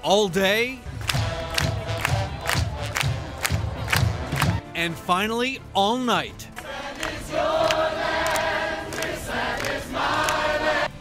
all day, and finally all night.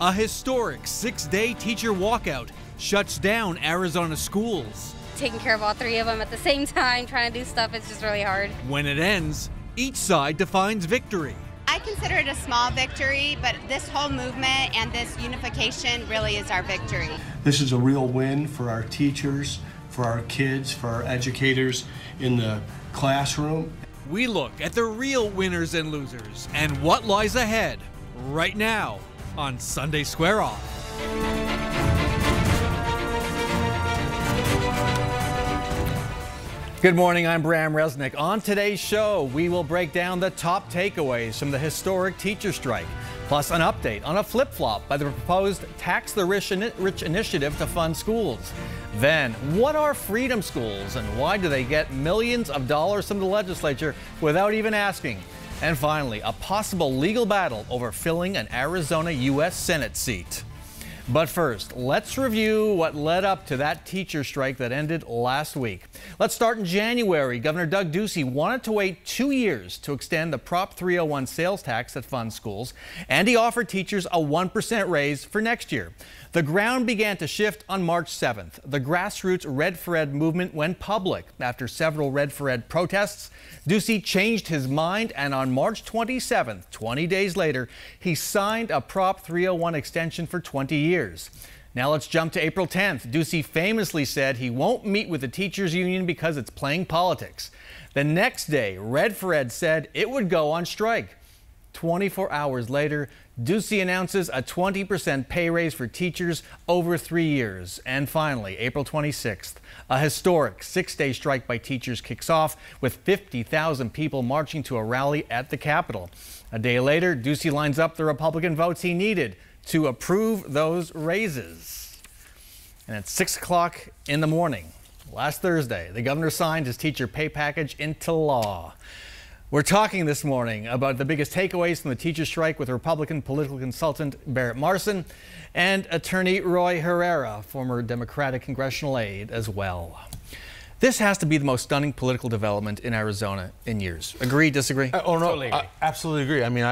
A historic 6-day teacher walkout shuts down Arizona schools. Taking care of all three of them at the same time, trying to do stuff, it's just really hard. When it ends, each side defines victory. I consider it a small victory, but this whole movement and this unification really is our victory. This is a real win for our teachers, for our kids, for our educators in the classroom. We look at the real winners and losers and what lies ahead right now on Sunday Square Off. Good morning, I'm Bram Resnick. On today's show, we will break down the top takeaways from the historic teacher strike, plus an update on a flip-flop by the proposed Tax the Rich initiative to fund schools. Then, what are freedom schools and why do they get millions of dollars from the legislature without even asking? And finally, a possible legal battle over filling an Arizona U.S. Senate seat. But first, let's review what led up to that teacher strike that ended last week. Let's start in January. Governor Doug Ducey wanted to wait 2 years to extend the Prop 301 sales tax that funds schools, and he offered teachers a 1% raise for next year. The ground began to shift on March 7th. The grassroots Red for Ed movement went public. After several Red for Ed protests, Ducey changed his mind, and on March 27th, 20 days later, he signed a Prop 301 extension for 20 years. Now let's jump to April 10th. Ducey famously said he won't meet with the teachers union because it's playing politics. The next day, Red for Ed said it would go on strike. 24 hours later, Ducey announces a 20% pay raise for teachers over 3 years. And finally, April 26th, a historic 6-day strike by teachers kicks off with 50,000 people marching to a rally at the Capitol. A day later, Ducey lines up the Republican votes he needed to approve those raises. And at 6 o'clock in the morning, last Thursday, the governor signed his teacher pay package into law. We're talking this morning about the biggest takeaways from the teacher strike with Republican political consultant Barrett Marson and attorney Roy Herrera, former Democratic congressional aide as well. This has to be the most stunning political development in Arizona in years. Agree, disagree? Oh, no, Totally agree. I absolutely agree. I mean,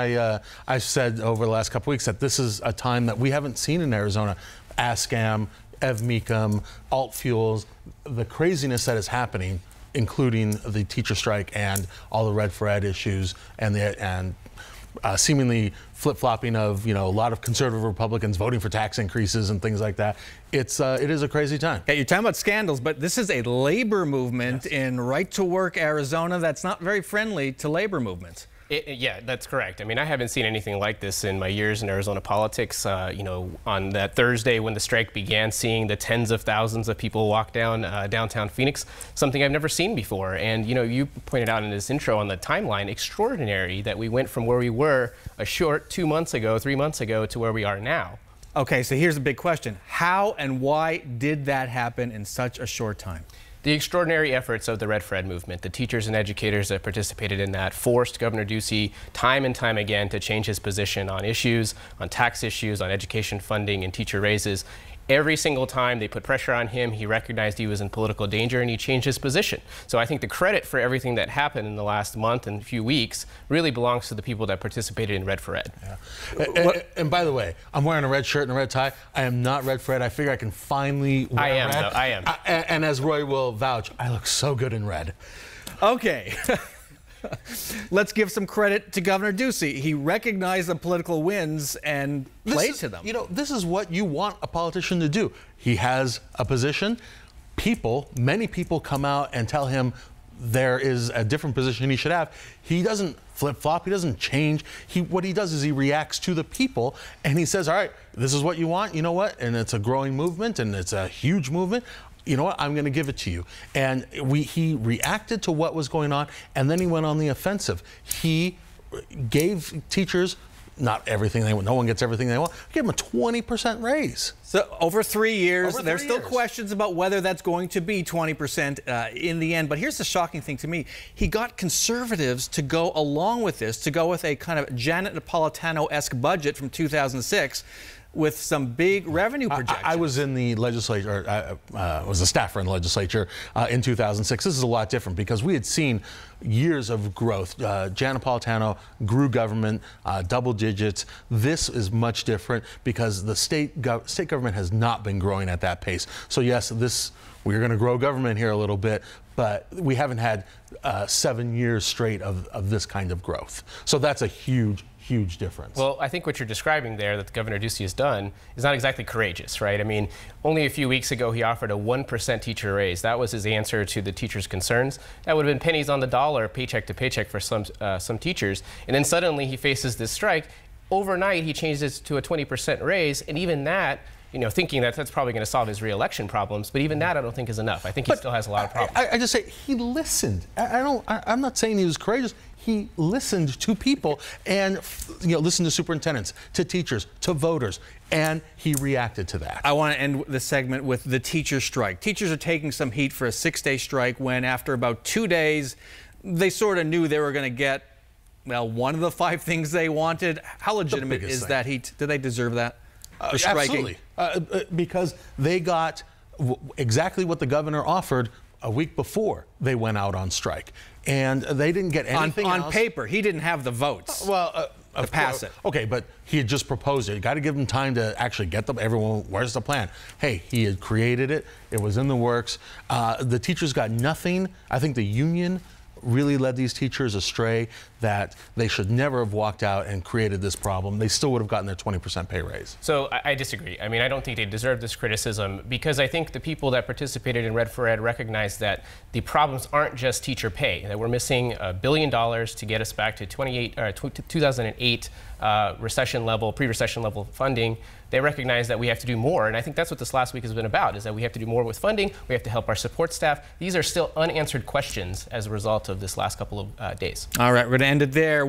I've said over the last couple weeks that this is a time that we haven't seen in Arizona. ASCAM, EVMECUM, alt fuels, the craziness that is happening, including the teacher strike and all the Red for Ed issues and seemingly flip-flopping of, you know, a lot of conservative Republicans voting for tax increases and things like that. It is a crazy time. Yeah, you're talking about scandals, but this is a labor movement in right-to-work Arizona that's not very friendly to labor movements. Yeah, that's correct. I mean, I haven't seen anything like this in my years in Arizona politics. You know, on that Thursday when the strike began, seeing the tens of thousands of people walk down downtown Phoenix, something I've never seen before. And, you know, you pointed out in this intro on the timeline, extraordinary that we went from where we were a short 2 months ago, 3 months ago, to where we are now. Okay, so here's a big question. How and why did that happen in such a short time? The extraordinary efforts of the Red for Ed movement, the teachers and educators that participated in that, forced Governor Ducey time and time again to change his position on issues, on tax issues, on education funding and teacher raises. Every single time they put pressure on him, he recognized he was in political danger and he changed his position. So I think the credit for everything that happened in the last month and few weeks really belongs to the people that participated in Red for Ed. Yeah. And by the way, I'm wearing a red shirt and a red tie. I am not Red for Ed. I figure I can finally wear red. I am. And as Roy will vouch, I look so good in red. Okay. Let's give some credit to Governor Ducey. He recognized the political wins and played to them. You know, this is what you want a politician to do. He has a position. Many people come out and tell him there is a different position he should have. He doesn't flip-flop. He doesn't change. What he does is he reacts to the people and he says, all right, this is what you want. You know what? And it's a growing movement and it's a huge movement. You know what, I'm going to give it to you. And he reacted to what was going on, and then he went on the offensive. He gave teachers, not everything they want, no one gets everything they want, he gave them a 20% raise. So over 3 years, there's still questions about whether that's going to be 20% in the end. But here's the shocking thing to me. He got conservatives to go along with this, to go with a kind of Janet Napolitano-esque budget from 2006. with some big revenue projections. I was in the legislature, was a staffer in the legislature in 2006. This is a lot different because we had seen years of growth. Jan Napolitano grew government double digits. This is much different because the state government has not been growing at that pace. So yes, we're going to grow government here a little bit, but we haven't had 7 years straight of this kind of growth. So that's a huge difference. Well, I think what you're describing there that Governor Ducey has done is not exactly courageous, right? I mean, only a few weeks ago he offered a 1% teacher raise. That was his answer to the teachers' concerns. That would have been pennies on the dollar, paycheck to paycheck for some teachers. And then suddenly he faces this strike. Overnight he changed it to a 20% raise, and even that, thinking that that's probably going to solve his re-election problems, but even that I don't think is enough. I think he still has a lot of problems. I just say he listened. I'm not saying he was courageous. He listened to people and listened to superintendents, to teachers, to voters, and he reacted to that. I want to end the segment with the teacher strike. Teachers are taking some heat for a 6-day strike when after about 2 days they sort of knew they were going to get, well, one of the 5 things they wanted. How legitimate is that heat? Do they deserve that? Absolutely. Because they got exactly what the governor offered a week before they went out on strike. And they didn't get anything on else. paper. He didn't have the votes to pass it. Okay, but he had just proposed it. You got to give him time to actually get everyone, where's the plan? Hey, he had created it. It was in the works. The teachers got nothing. I think the union really led these teachers astray, that they should never have walked out and created this problem. They still would have gotten their 20% pay raise. So I disagree. I mean, I don't think they deserve this criticism because I think the people that participated in Red for Ed recognize that the problems aren't just teacher pay, that we're missing $1 billion to get us back to 2008 recession level, pre-recession level funding. They recognize that we have to do more, and I think that's what this last week has been about, is that we have to do more with funding, we have to help our support staff. These are still unanswered questions as a result of this last couple of days. All right, we're going to end it there.